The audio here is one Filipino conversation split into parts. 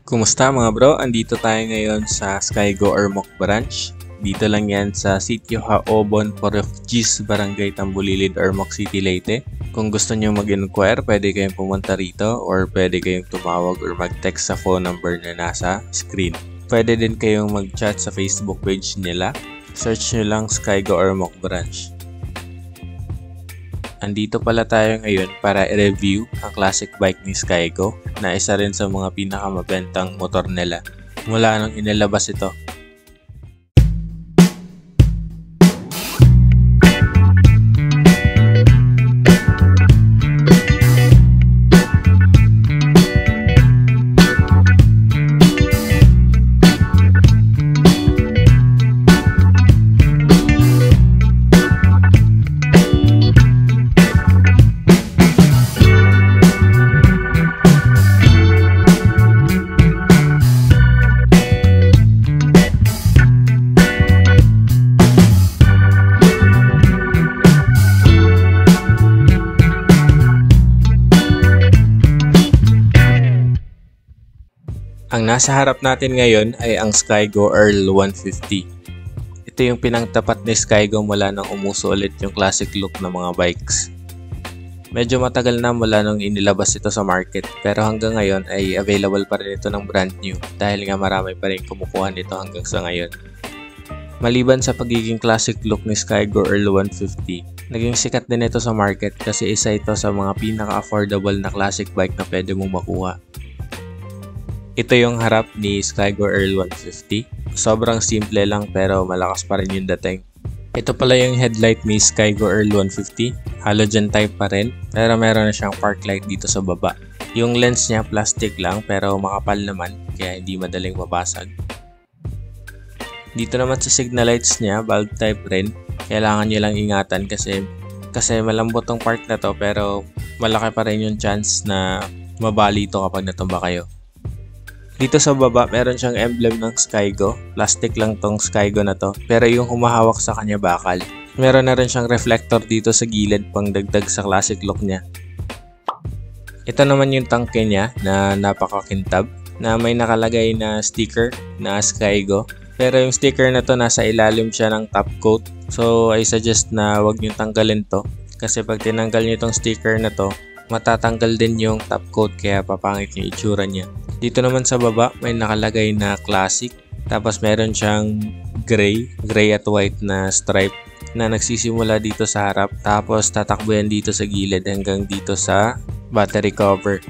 Kumusta mga bro? Andito tayo ngayon sa Skygo Ormoc Branch. Dito lang yan sa Sitio Haobon for Refugees, Barangay Tambulilid, Ormoc City, Leyte. Kung gusto nyo mag-inquire, pwede kayong pumunta rito or pwede kayong tumawag or mag-text sa phone number na nasa screen. Pwede din kayong mag-chat sa Facebook page nila. Search nyo lang Skygo Ormoc Branch. Andito pala tayo ngayon para i-review ang classic bike ni Skygo na isa rin sa mga pinakamabentang motor nila mula nung inilabas ito. Ang nasa harap natin ngayon ay ang Skygo Earl 150. Ito yung pinangtapat ni Skygo mula nang umuso ulit yung classic look ng mga bikes. Medyo matagal na mula nung inilabas ito sa market pero hanggang ngayon ay available pa rin ito ng brand new dahil nga marami pa rin kumukuha nito hanggang sa ngayon. Maliban sa pagiging classic look ni Skygo Earl 150, naging sikat din ito sa market kasi isa ito sa mga pinaka-affordable na classic bike na pwede mong makuha. Ito yung harap ni Skygo Earl 150. Sobrang simple lang pero malakas pa rin yung dating. Ito pala yung headlight ni Skygo Earl 150. Halogen type pa rin pero meron na siyang park light dito sa baba. Yung lens niya plastic lang pero makapal naman kaya hindi madaling mabasag. Dito naman sa signal lights niya, bulb type rin. Kailangan nyo lang ingatan kasi malambot tong part na to pero malaki pa rin yung chance na mabali ito kapag natumba kayo. Dito sa baba, meron siyang emblem ng Skygo. Plastic lang tong Skygo na to. Pero yung humahawak sa kanya bakal. Meron na rin siyang reflector dito sa gilid pang dagdag sa classic look niya. Ito naman yung tangke niya na napakakintab. Na may nakalagay na sticker na Skygo. Pero yung sticker na to nasa ilalim siya ng top coat. So I suggest na wag nyo tanggalin to. Kasi pag tinanggal nyo itong sticker na to, matatanggal din yung top coat kaya papangit yung itsura niya. Dito naman sa baba may nakalagay na classic tapos meron siyang gray at white na stripe na nagsisimula dito sa harap tapos tatakbo yan dito sa gilid hanggang dito sa battery cover.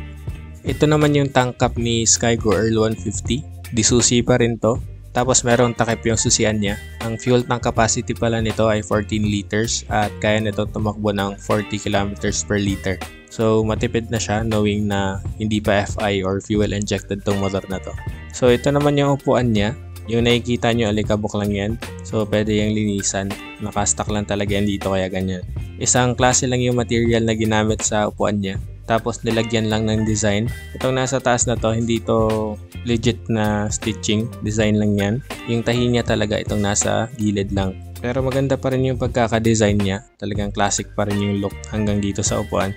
Ito naman yung tank cap ni Skygo Earl 150. Disusi pa rin to. Tapos meron takip yung susian niya. Ang fuel tank capacity pala nito ay 14 liters at kaya nito tumakbo ng 40 kilometers per liter. So matipid na siya knowing na hindi pa FI or fuel injected tong motor na to. So ito naman yung upuan niya. Yung nakikita nyo alikabok lang yan. So pwede yung linisan. Nakastock lang talaga yan dito kaya ganyan. Isang klase lang yung material na ginamit sa upuan niya. Tapos nilagyan lang ng design. Itong nasa taas na to, hindi to legit na stitching. Design lang yan. Yung tahi niya talaga itong nasa gilid lang. Pero maganda pa rin yung pagkaka-design niya. Talagang classic pa rin yung look hanggang dito sa upuan.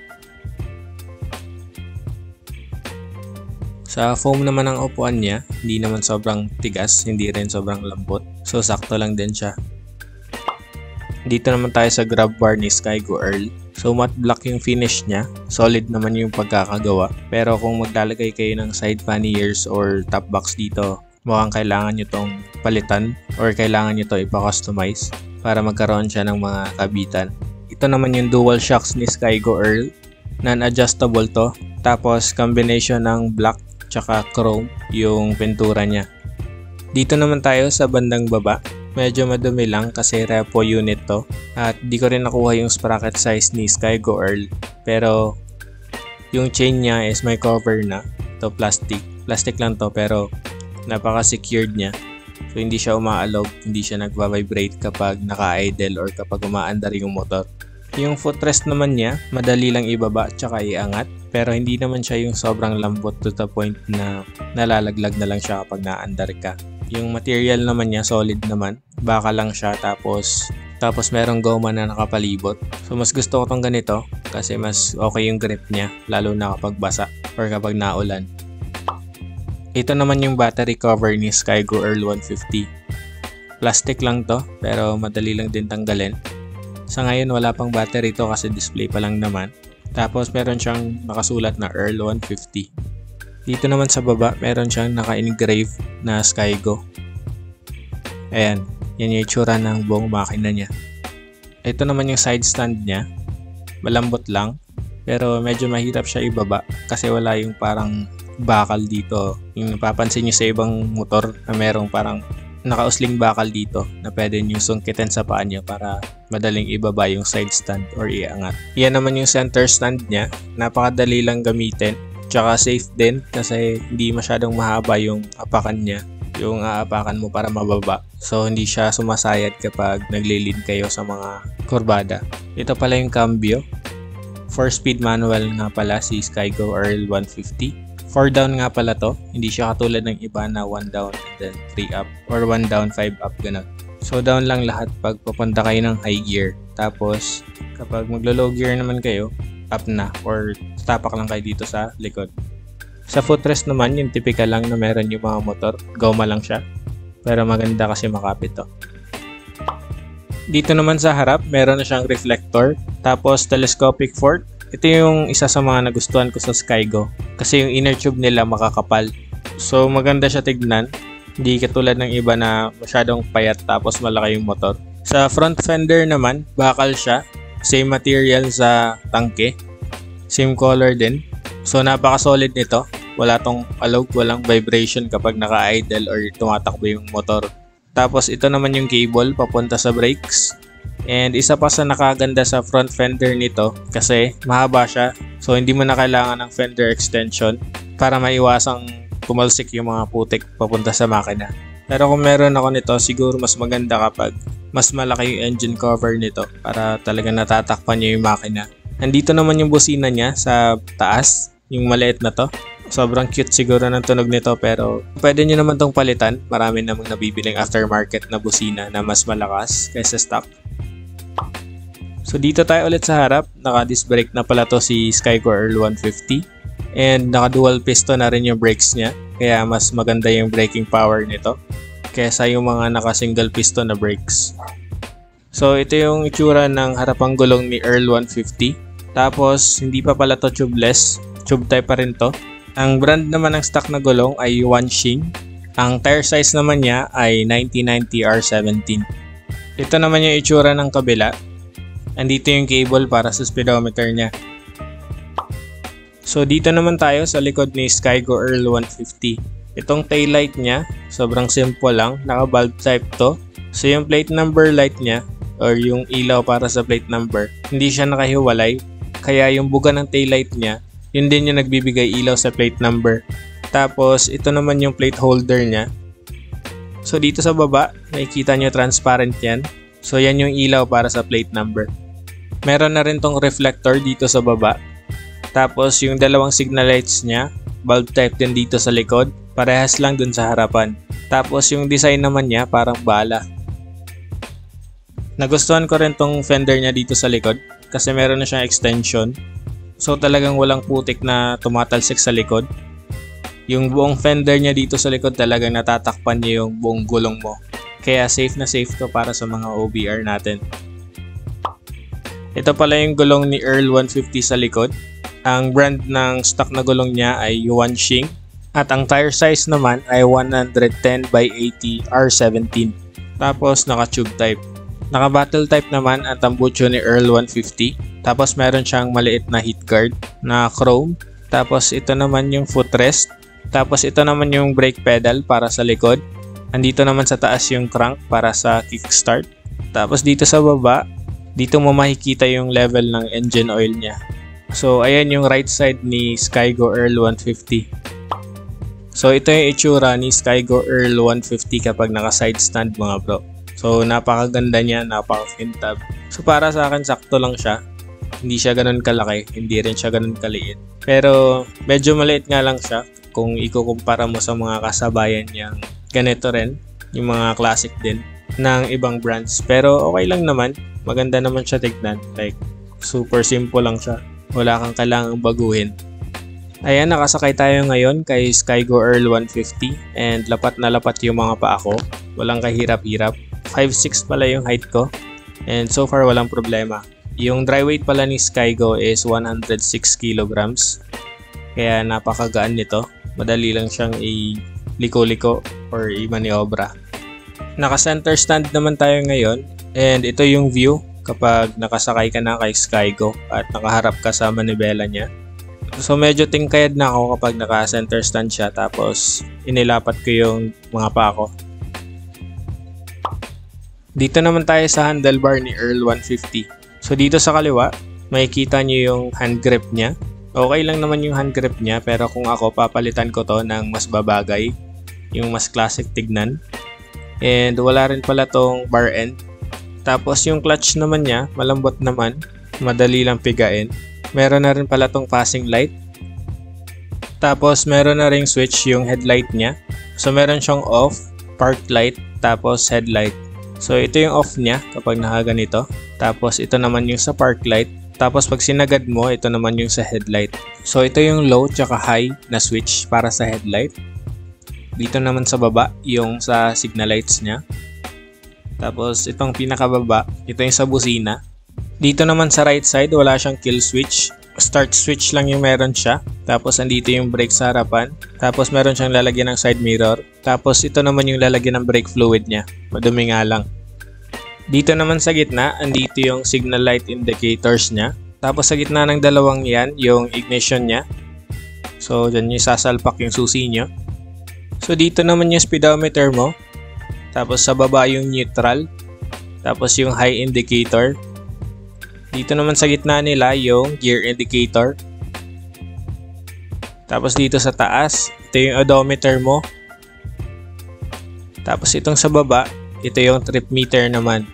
Sa foam naman ng upuan niya, hindi naman sobrang tigas, hindi rin sobrang lambot. So sakto lang din siya. Dito naman tayo sa grab bar ni Skygo Earl. So matte black yung finish niya, solid naman yung pagkakagawa. Pero kung maglalagay kayo ng side panniers or top box dito, mukhang kailangan nyo tong palitan or kailangan nyo to ipa-customize para magkaroon siya ng mga kabitan. Ito naman yung dual shocks ni Skygo Earl. Non-adjustable to. Tapos combination ng black tsaka chrome yung pintura niya. Dito naman tayo sa bandang baba. Medyo madumi lang kasi repo unit to. At di ko rin nakuha yung sprocket size ni Skygo Earl. Pero yung chain niya is may cover na. To plastic. Plastic lang to pero napaka-secured niya. So hindi siya umaalog, hindi siya nagva-vibrate kapag naka-idle or kapag umaandar yung motor. Yung footrest naman niya, madali lang ibaba tsaka iangat. Pero hindi naman siya yung sobrang lambot to the point na nalalaglag na lang siya kapag naandar ka. Yung material naman niya, solid naman. Baka lang siya tapos merong goma na nakapalibot. So mas gusto ko tong ganito kasi mas okay yung grip niya lalo na kapag basa or kapag naulan. Ito naman yung battery cover ni Skygo Earl 150. Plastic lang to, pero madali lang din tanggalin. Sa ngayon wala pang battery to kasi display pa lang naman. Tapos meron siyang nakasulat na Earl 150. Dito naman sa baba, meron siyang naka-engrave na Skygo. Ayan, yan yung itsura ng buong makina niya. Ito naman yung side stand niya. Malambot lang, pero medyo mahirap siya ibaba kasi wala yung parang bakal dito. Yung napapansin nyo sa ibang motor na merong parang nakausling bakal dito na pwede nyo sungkitin sa paa nyo para madaling ibaba yung side stand or iangat. Yan naman yung center stand niya. Napakadali lang gamitin. Tsaka safe din kasi hindi masyadong mahaba yung apakan niya. Yung aapakan mo para mababa. So hindi siya sumasayad kapag naglilid kayo sa mga kurbada. Ito pala yung cambio. 4-speed manual nga pala si Skygo Earl 150. 4 down nga pala to. Hindi siya katulad ng iba na 1 down and then 3 up or 1 down 5 up ganun. So down lang lahat pag papunta kayo ng high gear. Tapos kapag maglo-low gear naman kayo, up na or tapak lang kayo dito sa likod. Sa footrest naman, yung typical lang na meron yung mga motor. Goma lang siya. Pero maganda kasi makapit to. Dito naman sa harap, meron na siyang reflector. Tapos telescopic fork. Ito yung isa sa mga nagustuhan ko sa Skygo. Kasi yung inner tube nila makakapal. So maganda siya tignan. Hindi katulad ng iba na masyadong payat tapos malaki yung motor. Sa front fender naman, bakal siya. Same material sa tangke. Same color din. So napaka-solid nito. Wala tong alog, walang vibration kapag naka-idle or tumatakbo yung motor. Tapos ito naman yung cable papunta sa brakes. And isa pa sa nakaganda sa front fender nito kasi mahaba siya. So hindi mo na kailangan ng fender extension para maiwasang pumalsik yung mga putik papunta sa makina. Pero kung meron ako nito, siguro mas maganda kapag mas malaki yung engine cover nito para talaga natatakpan niya yung makina. Nandito naman yung busina niya sa taas, yung maliit na to. Sobrang cute siguro ng tunog nito pero pwede nyo naman tong palitan. Marami namang nabibiling aftermarket na busina na mas malakas kaysa stock. So dito tayo ulit sa harap. Naka-disc brake na pala to si Skygo Earl 150. And naka-dual piston na rin yung brakes niya. Kaya mas maganda yung braking power nito kaysa yung mga naka-single piston na brakes. So ito yung itsura ng harapang gulong ni Earl 150. Tapos hindi pa pala to tubeless. Tube type pa rin to. Ang brand naman ng stock na gulong ay Wanshing. Ang tire size naman niya ay 90/90 R17. Ito naman yung itsura ng kabila. Andito yung cable para sa speedometer niya. So dito naman tayo sa likod ni Skygo Earl 150. Itong taillight niya, sobrang simple lang. Naka-bulb type to. So yung plate number light niya or yung ilaw para sa plate number, hindi siya nakahiwalay. Kaya yung buga ng taillight niya, yun din yung nagbibigay ilaw sa plate number. Tapos ito naman yung plate holder niya. So dito sa baba, nakikita nyo transparent yan. So yan yung ilaw para sa plate number. Meron na rin tong reflector dito sa baba. Tapos yung dalawang signal lights niya, bulb type din dito sa likod. Parehas lang dun sa harapan. Tapos yung design naman niya parang bala. Nagustuhan ko rin tong fender niya dito sa likod kasi meron na siyang extension. So talagang walang putik na tumatalsik sa likod. Yung buong fender niya dito sa likod talagang natatakpan niya yung buong gulong mo. Kaya safe na safe to para sa mga OBR natin. Ito pala yung gulong ni Earl 150 sa likod. Ang brand ng stock na gulong niya ay Wanshing. At ang tire size naman ay 110/80 R17. Tapos naka-tube type. Naka-battle type naman ang tambucho ni Earl 150. Tapos meron siyang maliit na heat guard na chrome. Tapos ito naman yung footrest. Tapos ito naman yung brake pedal para sa likod. Andito naman sa taas yung crank para sa kickstart. Tapos dito sa baba, dito mo makikita yung level ng engine oil niya. So ayan yung right side ni Skygo Earl 150. So ito yung itsura ni Skygo Earl 150 kapag naka side stand mga bro. So napakaganda niya, napaka-kintab. So para sa akin sakto lang siya. Hindi siya ganun kalaki, hindi rin siya ganun kaliit. Pero medyo maliit nga lang siya kung ikukumpara mo sa mga kasabayan niyang ganito rin, yung mga classic din ng ibang brands. Pero okay lang naman, maganda naman siya tignan. Like super simple lang siya. Wala kang kailangang baguhin. Ayan, nakasakay tayo ngayon kay Skygo Earl 150 and lapat na lapat yung mga paa ko. Walang kahirap-hirap. 5'6 pala yung height ko and so far walang problema. Yung dry weight pala ni Skygo is 106 kilograms. Kaya napakagaan nito. Madali lang siyang i-liko-liko or i-maniobra. Naka-center stand naman tayo ngayon and ito yung view kapag nakasakay ka na kay Skygo at nakaharap ka sa manibela niya. So medyo tingkayad na ako kapag naka-center stand siya tapos inilapat ko yung mga paa ko. Dito naman tayo sa handlebar ni Earl 150. So dito sa kaliwa, makikita nyo yung hand grip niya. Okay lang naman yung hand grip niya pero kung ako papalitan ko to ng mas babagay, yung mas classic tignan. And wala rin pala tong bar end. Tapos yung clutch naman niya, malambot naman, madali lang pigain. Meron na rin pala tong passing light. Tapos meron na ring switch yung headlight niya. So meron siyang off, park light, tapos headlight. So ito yung off niya kapag nakaganito. Tapos ito naman yung sa park light. Tapos pag sinagad mo, ito naman yung sa headlight. So ito yung low tsaka high na switch para sa headlight. Dito naman sa baba, yung sa signal lights niya. Tapos itong pinakababa, ito yung sa busina. Dito naman sa right side, wala siyang kill switch. Start switch lang yung meron siya. Tapos andito yung brake sa harapan. Tapos meron siyang lalagyan ng side mirror. Tapos ito naman yung lalagyan ng brake fluid niya. Madumi nga lang. Dito naman sa gitna, andito yung signal light indicators niya. Tapos sa gitna ng dalawang yan, yung ignition niya. So dyan yung sasalpak yung susi nyo. So dito naman yung speedometer mo. Tapos sa baba yung neutral. Tapos yung high indicator. Dito naman sa gitna nila yung gear indicator. Tapos dito sa taas, ito yung odometer mo. Tapos itong sa baba, ito yung trip meter naman.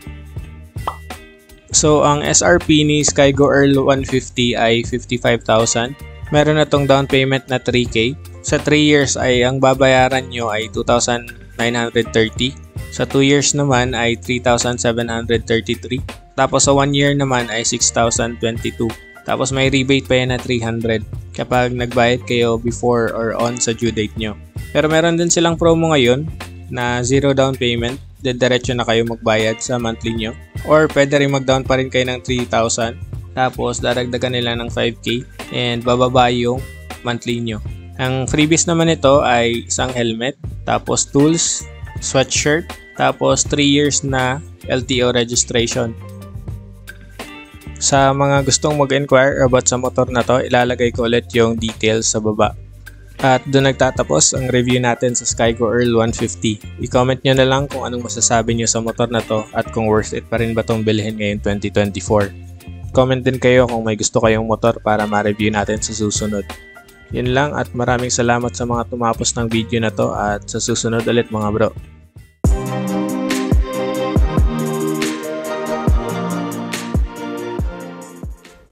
So ang SRP ni Skygo Earl 150 ay 55,000. Meron na tong down payment na 3K. Sa 3 years ay ang babayaran nyo ay 2,930. Sa 2 years naman ay 3,733. Tapos sa 1 year naman ay 6,022. Tapos may rebate pa yan na 300 kapag nagbayad kayo before or on sa due date nyo. Pero meron din silang promo ngayon na 0 down payment. Diretso na kayo magbayad sa monthly nyo. Or pwede rin mag-down pa rin kayo ng 3,000. Tapos daragdagan nila ng 5K and bababa yung monthly nyo. Ang freebies naman ito ay isang helmet, tapos tools, sweatshirt, tapos 3 years na LTO registration. Sa mga gustong mag-inquire about sa motor na to, ilalagay ko ulit yung details sa baba. At doon nagtatapos ang review natin sa Skygo Earl 150. I-comment nyo na lang kung anong masasabi nyo sa motor na to at kung worth it pa rin ba itong bilhin ngayon 2024. Comment din kayo kung may gusto kayong motor para ma-review natin sa susunod. Yun lang at maraming salamat sa mga tumapos ng video na to at sa susunod ulit mga bro.